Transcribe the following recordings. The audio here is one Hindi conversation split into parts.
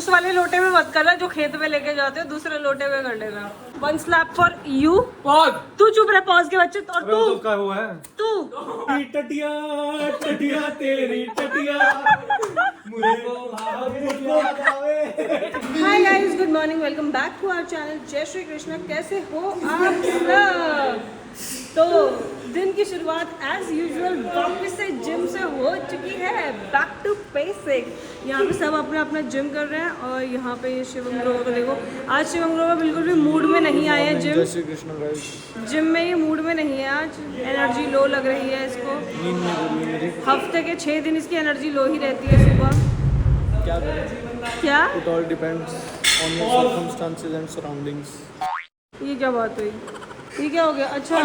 उस वाले लोटे में मत करना जो खेत में लेके जाते हो, दूसरे लोटे में कर लेना। 1 स्लैप फॉर यू। पॉज। तू चुप रह, पॉज के बच्चे। और तू तो क्या हुआ है? तू टटिया टटिया तेरी टटिया hi guys, good morning, welcome back to our channel. जय श्री कृष्ण। कैसे हो आप सब? तो दिन की शुरुआत एज यूजुअल वापस से जिम से हो चुकी है। Back to basic. यहाँ पे सब अपना अपना जिम कर रहे हैं और यहाँ पे शिवम ग्रोवर को देखो। आज शिवम ग्रोवर बिल्कुल भी मूड में नहीं आए हैं जिम। जय श्री कृष्ण गाइस। जिम में ये मूड में नहीं है आज, एनर्जी लो लग रही है इसको। नींद नहीं पूरी हुई मेरी। हफ्ते के 6 दिन इसकी एनर्जी लो ही रहती है सुबह। क्या करें? क्या? It all depends on your circumstances and surroundings. ये क्या बात हुई? ये क्या हो गया? अच्छा,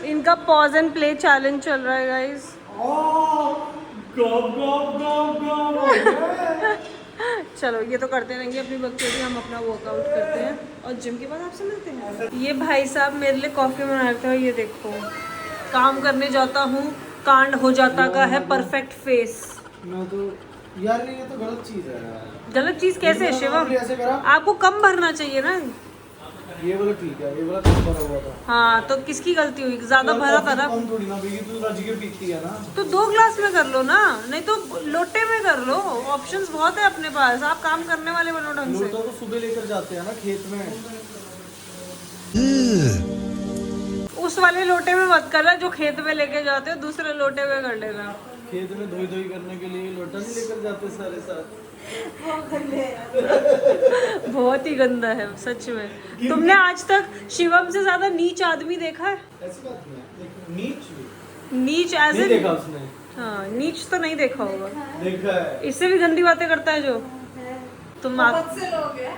इनका पॉज एंड प्ले चैलेंज चल रहा है गाइस। चलो ये तो करते रहेंगे अपनी बकचोदी, हम अपना वर्कआउट करते हैं और जिम के बाद आपसे मिलते हैं। ये भाई साहब मेरे लिए कॉफी बना रहे थे। ये देखो, काम करने जाता हूँ कांड हो जाता का है परफेक्ट फेस। मैं तो यार ये तो गलत चीज है यार। गलत चीज कैसे है शिवम? ऐसे करा, आपको कम भरना चाहिए ना। ये वाला ठीक है, ये वाला कम भरा हुआ था। हाँ तो किसकी गलती हुई? ज्यादा भरा था ना। कम थोड़ी ना पीगी, तू रज के पीती है ना। तो 2 ग्लास में कर लो ना, नहीं तो लोटे में कर लो। ऑप्शंस बहुत है अपने पास। आप काम करने वाले बनो ढंग से। लोटा तो सुबह लेकर जाते हैं ना खेत में। उस वाले लोटे में मत करना जो खेत में लेके जाते हो, दूसरे लोटे में कर लेना। खेत में धोई धोई करने के लिए लोटा नहीं लेकर जाते सारे साथ। बहुत ही गंदा है सच में। तुमने आज तक शिवम से ज्यादा नीच आदमी देखा है? ऐसी बात नहीं है, नीच भी नीच एज नहीं ए देखा उसने। हाँ, नीच तो नहीं देखा होगा। देखा है। इससे भी गंदी बातें करता है जो तुम आप।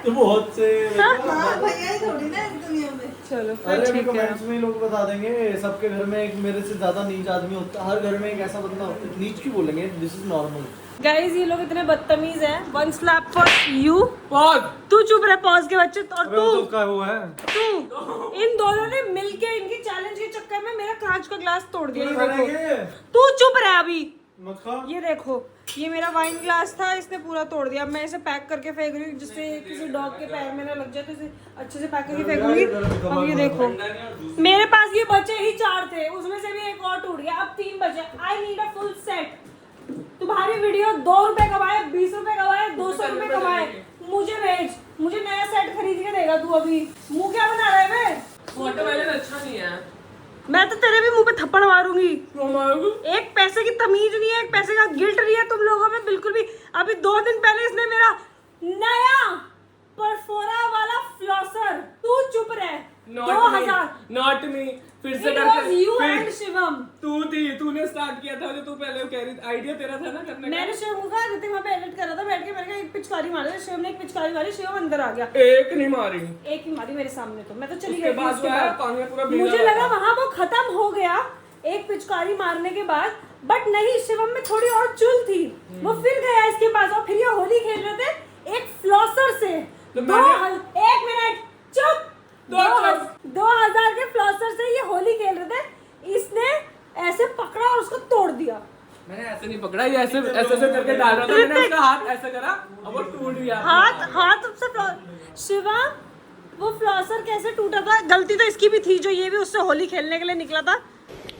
तो बहुत से भैया ही थोड़ी ना इस दुनिया में। चलो अरे फिर ठीक है। कमेंट्स में लोग बता देंगे सबके घर में एक मेरे से ज्यादा नीच आदमी होता है। हर घर में एक ऐसा बंदा होता है। नीच क्यों बोलेंगे? This is normal. गाइस ये लोग इतने बदतमीज हैं। 1 स्लैप फॉर यू। पॉज। तू चुप रह, पॉज के बच्चे। और तो तू क्या हुआ है? तू इन दोनों ने मिलके इनके चैलेंज के चक्कर में मेरा कांच का ग्लास तोड़ दिया। ये देखो, करेंगे? तू चुप रह अभी। मत खा। ये देखो, ये मेरा वाइन ग्लास था, इसने पूरा तोड़ दिया। मैं इसे पैक करके फेंक रही हूँ जिससे किसी डॉग के पैर में ना लग जाए, तो इसे अच्छे से पैक करके फेंकूंगी। अब ये देखो, मेरे पास ये बचे ही 4 थे, उसमें से भी एक और टूट गया। अब 3 बचे। I need a full set. तुम्हारी वीडियो 2 रुपए कमाए, 20 रुपए कमाए, 200 रुपए कमाए, मुझे भेज। मुझे नया सेट खरीद के देगा तू। अभी मुंह क्या बना रहा है? मैं फोटो वाले अच्छा नहीं है। मैं तो तेरे भी मुंह पे थप्पड़ मारूंगी। एक पैसे की तमीज नहीं है, एक पैसे का गिल्ट नहीं है तुम लोगों में बिल्कुल भी। अभी 2 दिन पहले इसने मेरा नया परफोरा वाला फ्लॉसर। तू चुप रह। 2000 नॉट मी। फिर से It was you फिर and शिवम। तू थी, तूने स्टार्ट किया था जो तू पहले कह रही। आइडिया तेरा था ना करने का। मैंने शिवम को कहा ऋतिक वहाँ पे एडिट कर रहा था बैठ के, मैंने कहा एक पिचकारी मारे। शिवम ने एक पिचकारी मारी, शिवम अंदर आ गया। एक नहीं मारी। एक ही मारी मेरे सामने, तो मैं तो चली उसके गई। बाद उसके वो आया, बाद पानी में पूरा भीगा मुझे हुआ लगा था। वहाँ वो खत्म हो गया एक पिचकारी मारने के बाद, बट नहीं, शिवम में थोड़ी और चुल थी। वो फिर गया इसके पास और फिर ये होली खेल रहे थे एक फ्लॉसर से। तो 1 मिनट चुप। 2000 के फ्लॉसर से ये होली खेल रहे थे। इसने ऐसे पकड़ा और उसको तोड़ दिया। मैंने ऐसे नहीं पकड़ा, ये ऐसे ऐसे करके डाल रहा था। मैंने उसका हाथ ऐसा करा, अब वो टूट गया। हाथ उससे शिवा, वो फ्लॉसर कैसे टूटा था? गलती तो इसकी भी थी जो ये भी उससे होली खेलने के लिए निकला था।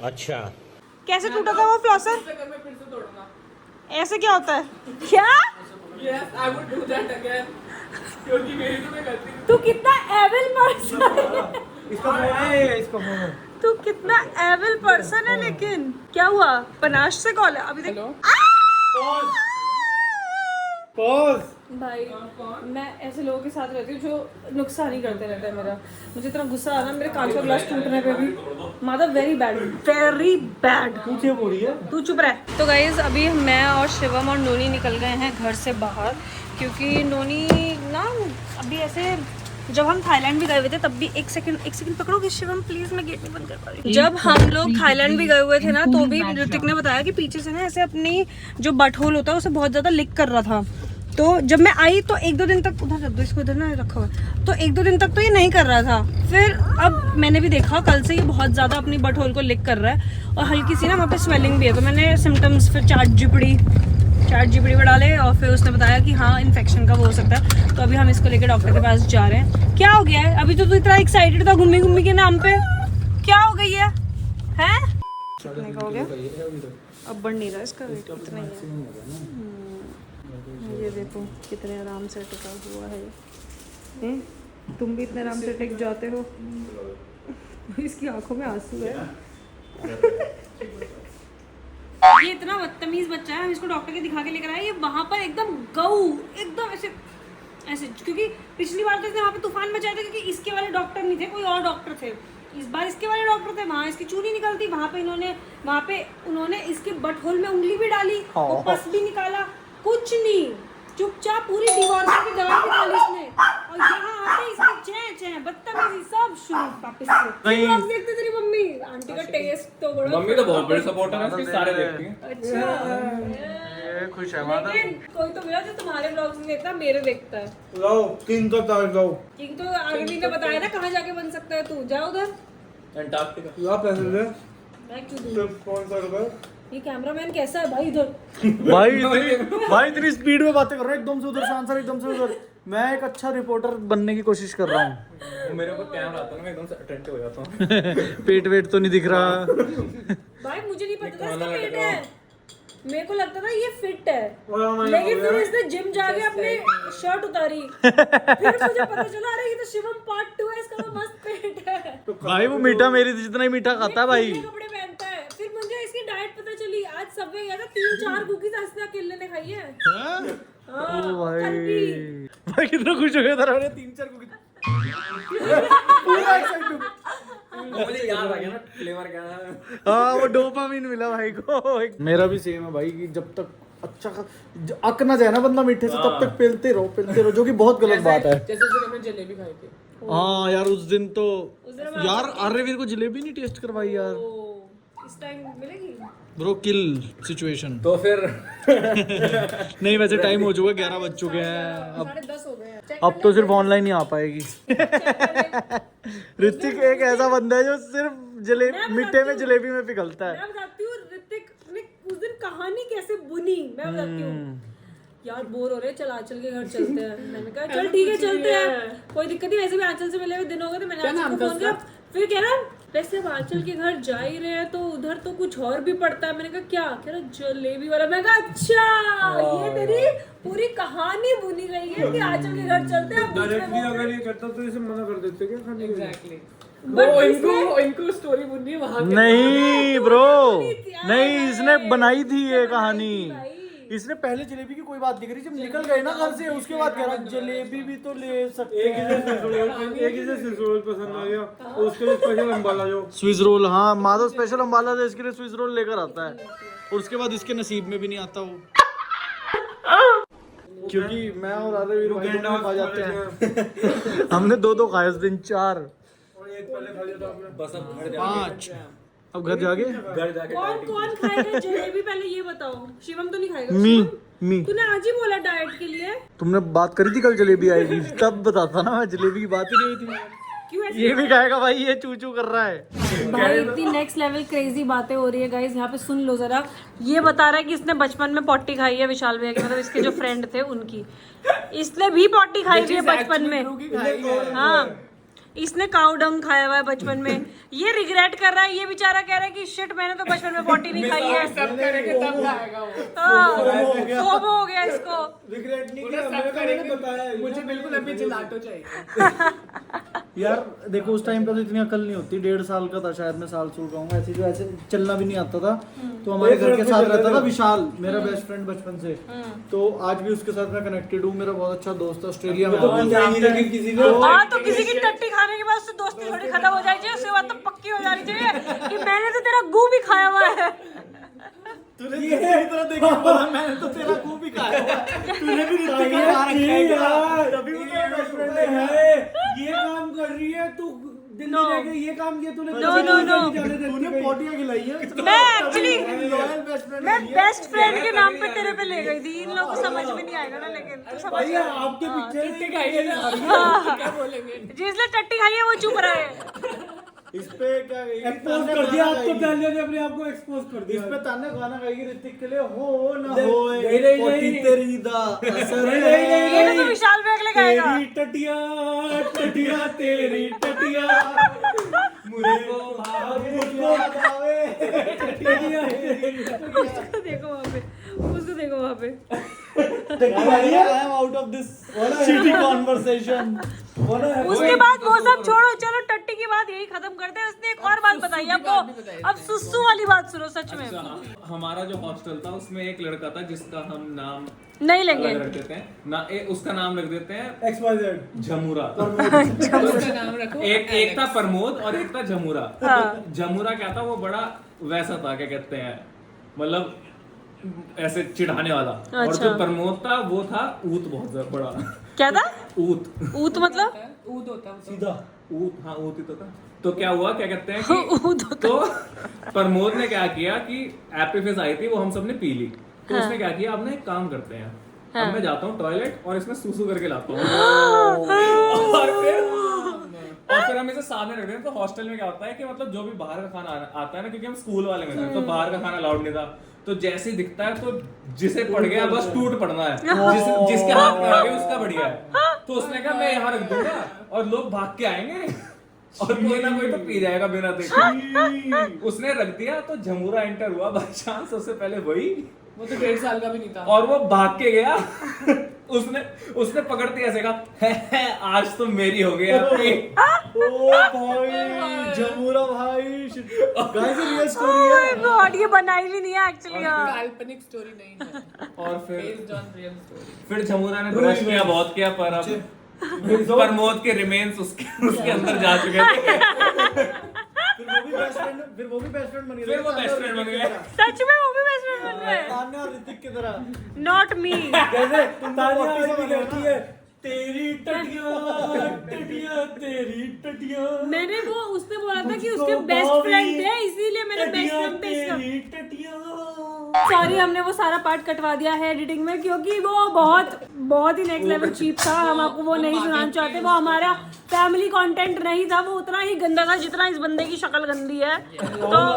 अच्छा, कैसे टूटा था वो फ्लॉसर? फिर से तोड़ूंगा। ऐसे क्या होता है? क्या? Yes, I would do that again. क्योंकि मेरी तो मैं गलती। तू कितना एविल पर्सन है। इसका फोन है, इसका फोन है। तू कितना एविल पर्सन है। लेकिन क्या हुआ? पनाश से कॉल है अभी। देख हेलो। पॉज। भाई मैं ऐसे लोगों के साथ रहती हूँ जो नुकसान ही करते रहते हैं मेरा। मुझे इतना गुस्सा आ रहा है मेरे कांच का ग्लास टूटने पे भी। मादा वेरी बैड, वेरी बैड। तू क्या बोल रही है? तू चुप रह। तो गाइज अभी मैं और शिवम और नोनी निकल गए हैं घर से बाहर, क्योंकि नोनी ना अभी ऐसे, जब हम थाईलैंड भी गए हुए थे तब भी एक सेकंड पकड़ोगे शिवम प्लीज, मैं गेट नहीं बंद कर पा रही। जब हम लोग थाईलैंड भी गए हुए थे ना, तो भी ऋतिक ने बताया कि पीछे से ना ऐसे अपनी जो बट होल होता है उसे बहुत ज्यादा लिक कर रहा था। तो जब मैं आई तो 1-2 दिन तक, उधर रख दो इसको, इधर ना रखा हुआ, तो 1-2 दिन तक तो ये नहीं कर रहा था। फिर अब मैंने भी देखा कल से ये बहुत ज़्यादा अपनी बट होल को लिक कर रहा है और हल्की सी ना वहाँ पे स्वेलिंग भी है। तो मैंने सिम्टम्स फिर चैट जीपीटी पे डाले और फिर उसने बताया कि हाँ इन्फेक्शन का वो हो सकता है। तो अभी हम इसको लेकर डॉक्टर के पास जा रहे हैं। क्या हो गया है? अभी तो तू इतना एक्साइटेड था घूमी घूमी के नाम पे, क्या हो गई है? हैं? कितने का हो गया? अब बढ़ नहीं रहा इसका वेट, कितना ही है। ये देखो कितने आराम से टिका हुआ है। तुम भी इतने आराम से टिक जाते हो। इसकी आंखों में आंसू है। ये इतना बदतमीज बच्चा है, हम इसको डॉक्टर के दिखा के लेकर आए। ये वहां पर एकदम गऊ, एकदम ऐसे ऐसे, क्योंकि पिछली बार तो इसने वहाँ पे तूफान मचाया था क्योंकि इसके वाले डॉक्टर नहीं थे, कोई और डॉक्टर थे। इस बार इसके वाले डॉक्टर थे, वहाँ इसकी चूनी निकलती, वहाँ पे उन्होंने इसके बटहोल में उंगली भी डाली, वो पस भी निकाला, कुछ नहीं, चुपचाप पूरी दीवार की दवा निकाली इसने। और यहाँ आके इसकी चें बदतमीजी सब शुरू वापस से। देखते तेरी मम्मी आंटी का टेस्ट तो बड़ा, मम्मी तो बहुत बड़ी सपोर्टर है इसकी, सारे देखती हैं। अच्छा खुश है माता। लेकिन कोई तो मिला जो तुम्हारे ब्लॉग्स नहीं देखता, मेरे देखता है। लाओ किंग का ताज लाओ। किंग तो आगे ने बताया ना कहाँ जाके बन सकता है, तू जा उधर। अंटार्कटिका। ला पैसे दे। मैं क्यों दूं? कौन सा रुपए? ये कैमरामैन कैसा है भाई इधर? भाई इतनी स्पीड में बातें कर रहा है, एकदम से उधर से आंसर, एकदम से उधर। मैं एक अच्छा रिपोर्टर बनने की कोशिश कर रहा हूँ। मेरे को कैमरा आता है ना, मैं एकदम से अटेंटिव हो जाता हूँ। पेट वेट तो नहीं दिख रहा। भाई मुझे नहीं पता था इसका पेट है, मेरे को लगता था ये फिट है, लेकिन फिर इसने जिम जाके अपने शर्ट उतारी, फिर मुझे पता चला अरे ये तो शिवम पार्ट 2 है, इसका तो मस्त पेट है। भाई वो मीठा मेरी जितना ही मीठा खाता है भाई। कपड़े पहनता है। फिर मुझे इसकी डाइट पता चली, आज सबवे गया था, 3-4 कुकीज आज अकेले ने खाई है। हाँ, ओ भाई कल भी। भाई कितना खुश हो गया था, 3-4 कुकीज पूरा एक्साइटेड। मुझे याद आ गया ना फ्लेवर क्या है। हाँ वो डोपामिन मिला भाई को। मेरा भी सेम है भाई कि जब तक अच्छा अक ना जाए ना बंदा मीठे से, तब तक पेलते रहो, जो कि बहुत गलत बात है। जैसे जैसे हमने जलेबी खाई थी। हाँ यार उस दिन तो यार आर्यवीर को जलेबी नहीं टेस्ट करवाई यार। इस टाइम मिलेगी ब्रो किल सिचुएशन। तो फिर नहीं वैसे टाइम हो चुका, 11 बज चुके हैं। 10:30 हो गए हैं। अब तो सिर्फ ऑनलाइन ही आ पाएगी। ऋतिक एक ऐसा बंदा है जो सिर्फ मीठे में जलेबी में पिघलता है। मैं बताती हूँ ऋतिक ने उस दिन कहानी कैसे बुनी, मैं बताती हूँ। यार बोर हो रहे, चल आंचल के घर चलते हैं। मैंने कहा चल ठीक है चलते हैं, कोई दिक्कत नहीं, वैसे भी आंचल से मिले हुए दिन हो गए थे। मैंने आंचल को फोन किया, फिर कह रहा वैसे अब आंचल के घर जा ही रहे हैं तो उधर तो कुछ और भी पड़ता है। मैंने कहा क्या? कह रहा जलेबी वाला। मैं कहा अच्छा ये तेरी पूरी कहानी बुनी गई है कि आंचल के घर चलते हैं। डायरेक्टली अगर ये करता तो इसे मना कर देते क्या खाने के? एग्जैक्टली वो इनको स्टोरी बुननी है वहां के। नहीं ब्रो नहीं, इसने बनाई थी ये कहानी। इसने पहले जलेबी की कोई बात नहीं करी, जब निकल गए ना घर से उसके बाद कह रहा जलेबी भी तो ले सकते हैं। एक इसे स्विस रोल पसंद आ गया, उसके लिए स्पेशल अंबाला जो स्विस रोल। हाँ माधव स्पेशल अंबाला था, इसके लिए स्विस रोल लेकर आता है और उसके बाद इसके नसीब में भी नहीं आता वो, क्योंकि मैं और आर्यवीर भाई दोनों खा जाते हैं। हमने 2 खाए उस दिन, 4 बस अब घर 5। अब घर जाके कौन खाएगा जलेबी पहले ये बताओ? शिवम तो नहीं खाएगा। मी तूने आज ही बोला डाइट के लिए। तुमने बात करी थी कल जलेबी आएगी, तब बताता ना मैं, जलेबी की बात ही नहीं हुई थी। क्यों ऐसे? ये भी खाएगा भाई, ये चू चू कर रहा है भाई इतनी नेक्स्ट लेवल क्रेजी बातें हो रही है गाइस, यहाँ पे सुन लो जरा। ये बता रहा है कि इसने बचपन में पॉटी खाई है, विशाल भैया के मतलब इसके जो फ्रेंड थे उनकी, इसने भी पॉटी खाई थी बचपन में। हाँ इसने काऊ डंग खाया हुआ है बचपन में। ये रिग्रेट कर रहा है, ये बेचारा कह रहा है कि शिट मैंने तो बचपन में पॉटी नहीं खाई है। सब करेंगे तब खाएगा वो। फोमो हो गया इसको। रिग्रेट नहीं पूरा सब करेंगे। मुझे बिल्कुल अभी जिलाटो चाहिए। यार देखो उस टाइम पे तो इतनी अकल नहीं होती, 1.5 साल का था शायद मैं, साल सूल का हूँ ऐसे, जो ऐसे चलना भी नहीं आता था। तो हमारे घर के साथ रहता था विशाल, मेरा बेस्ट फ्रेंड बचपन से। तो आज भी उसके साथ मैं कनेक्टेड हूँ, मेरा बहुत अच्छा दोस्त है, ऑस्ट्रेलिया में। हाँ तो किसी की टट्टी खाने के बाद उससे दोस्ती थोड़ी खत्म हो जानी चाहिए, उसके बाद तो पक्की हो जानी चाहिए कि मैंने तो तेरा गू भी खाया हुआ है। तूने इसी तरह देखा बोला, मैंने तो तेरा गू भी खाया हुआ है। तूने भी ऋतिक का खा रखा है क्या? तभी वो तेरा बेस्ट फ्रेंड है। ये काम कर रही है तू, दिल्ली जाके ये काम किया तूने। नो तूने पोटियां खिलाई है। मैं एक्चुअली लॉयल बेस्ट फ्रेंड मैं बेस्ट फ्रेंड के नाम पे तेरे पे ले गई थी। इन लोगों को समझ में नहीं आएगा ना, लेकिन तू समझ भैया आपके पीछे क्या बोलेंगे? जिसने टट्टी खाई है वो चुप रहा है। इस पे क्या गई एक्सपोज कर दिया आप तो पहले ने अपने आप को एक्सपोज कर इस दिया पे तान्या गाना गाएगी ऋतिक के लिए हो ना नहीं, होए नहीं, पोती नहीं। तेरी दा असर नहीं, है। नहीं, ये तो विशाल बेगले गाएगा। तेरी टटिया टटिया तेरी टटिया मुझको भावे टटिया तेरी उसको देखो वहाँ पे, उसको देखो वहाँ पे। I am out of this shitty conversation. उसके बाद वो सब छोड़ो, चलो टट्टी की बात यही खत्म करते हैं। उसने एक और बात बताई आपको, अब सुसु वाली बात सुनो सच में। हमारा जो हॉस्टल था उसमें एक लड़का था जिसका हम नाम नहीं लेंगे। अलग रख देते हैं ना, उसका नाम रख देते हैं XYZ झमुरा। उसका नाम रखो एक था प्रमोद और एक था झमुरा। हाँ। तो झमुरा क्या था, वो बड़ा वैसा था, क्या कहते हैं, मतलब ऐसे चिढ़ाने वाला। और अच्छा। जो प्रमोद था वो था ऊत, बहुत बड़ा। क्या था? ऊत ऊत मतलब? ऊद होता है सीधा ऊत, हाँ ऊत ही तो था। तो क्या हुआ, क्या कहते हैं कि ऊत होता तो प्रमोद ने क्या किया कि एपी फिश आई थी, वो हम सबने पी ली। तो उसने क्या किया, अब ना एक काम करते हैं, अब मैं जाता हूँ टॉयलेट और इसमें सूसू करके लाता हूँ। और फिर हम इसे सामने रख देते हैं। तो हॉस्टल में क्या होता है कि मतलब जो भी बाहर का खाना आता है ना, क्योंकि हम स्कूल वाले में थे तो बाहर का खाना अलाउड नहीं था। तो जैसे ही दिखता है तो जिसे पड़ गया बस टूट पड़ना है, जिसके हाथ में आ गया उसका बढ़िया है। तो उसने कहा मैं यहाँ रख दूंगा और लोग भाग के आएंगे और कोई ना कोई तो पी जाएगा बिना देखे। उसने रख दिया तो झमुरा एंटर हुआ बाय चांस, उससे पहले वही, वो तो 1.5 साल का भी नहीं था। और वो भाग के गया। उसने पकड़ते ऐसे कहा आज तो मेरी हो गई आपकी। ओ भाई जमुरा भाई गाइस ये रियल स्टोरी है। गॉड, ये बनाई भी नहीं है एक्चुअली। काल्पनिक स्टोरी नहीं है, और फिर बेस्ड ऑन रियल स्टोरी। फिर झमुरा ने ब्रश किया, बहुत किया, पर अब प्रमोद के रिमेन्स उसके अंदर जा चुके थे। फिर वो भी बेस्ट फ्रेंड बन गए। फिर वो बेस्ट फ्रेंड बन गए। सच में वो भी बेस्ट फ्रेंड बन गए। तान्या और ऋतिक की तरह। Not me. कैसे तान्या आज भी कहती है तेरी टटिया टटिया तेरी टटिया। मैंने वो उसने बोला था कि उसके बेस्ट फ्रेंड थे, इसीलिए मैंने बेस्ट फ्रेंड पेश तेरी टटिया। सॉरी, हमने वो सारा पार्ट कटवा दिया है एडिटिंग में, क्योंकि वो बहुत ही नेक्स्ट लेवल चीप था। हम आपको वो नहीं सुनाना चाहते, वो हमारा फैमिली कंटेंट नहीं था। वो उतना ही गंदा था जितना इस बंदे की शक्ल गंदी है। तो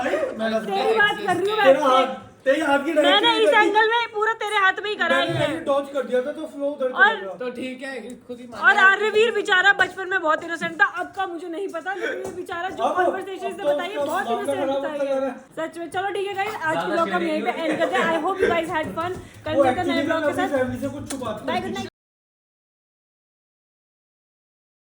तेरी बात कर रही हूँ मैं। तेरी हाथ की मैंने इस एंगल में पूरा तेरे हाथ में ही करा है। डॉज कर दिया था तो फ्लो उधर और चला गया। तो ठीक है, खुद ही और आर्यवीर बेचारा बचपन में बहुत इनोसेंट था, अब का मुझे नहीं पता, लेकिन ये बेचारा जो अब कन्वर्सेशन से तो बताइए उसका बहुत सामना खड़ा इनोसेंट होता जा रहा था। है। सच में। चलो ठीक है गाइस, आज के ब्लॉग हम यहीं पे एंड करते हैं। I hope you guys had fun. कल मिलते हैं नए ब्लॉग के साथ। फैमिली से कुछ छुपाते बाय, गुड नाइट।